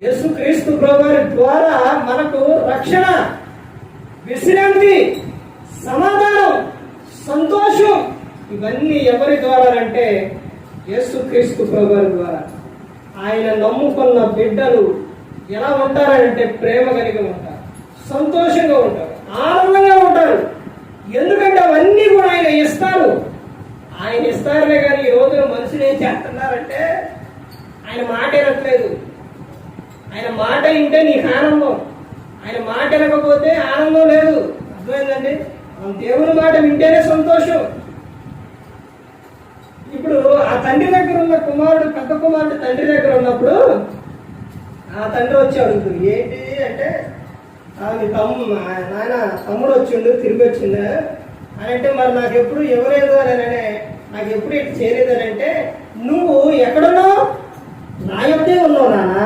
యేసుక్రీస్తు ప్రభువారి ద్వారా మనకు రక్షణ, విశ్రాంతి, సమాధానం, సంతోషం ఇవన్నీ ఎవరి ద్వారా అంటే యేసుక్రీస్తు ప్రభువారి ద్వారా. ఆయన నమ్ముకున్న బిడ్డలు ఎలా ఉంటారంటే ప్రేమ కలిగి ఉంటారు, సంతోషంగా ఉంటారు, ఆనందంగా ఉంటారు. ఎందుకంటే అవన్నీ కూడా ఆయన ఇస్తారు. ఆయన ఇస్తారులే కానీ ఈ రోజున మనుషులు ఏం చేస్తున్నారంటే ఆయన మాట వినట్లేదు. ఆయన మాట వింటే నీకు ఆనందం, ఆయన మాట వినకపోతే ఆనందం లేదు. అర్థమైందండి? మనం దేవుని మాట వింటేనే సంతోషం. ఇప్పుడు ఆ తండ్రి దగ్గర ఉన్న కుమారుడు, పెద్ద కుమారుడు తండ్రి దగ్గర ఉన్నప్పుడు ఆ తండ్రి వచ్చి అడుగుతుంది, ఏంటి అంటే నాయన తమ్ముడు వచ్చిండు, తిరిగి వచ్చిండు అని అంటే, మరి నాకు ఎప్పుడు ఇవ్వలేదు అని, నాకు ఎప్పుడు ఇటు చేయలేదు అని అంటే, నువ్వు ఎక్కడున్నావు? నా యొక్కే ఉన్నావు నాన్న.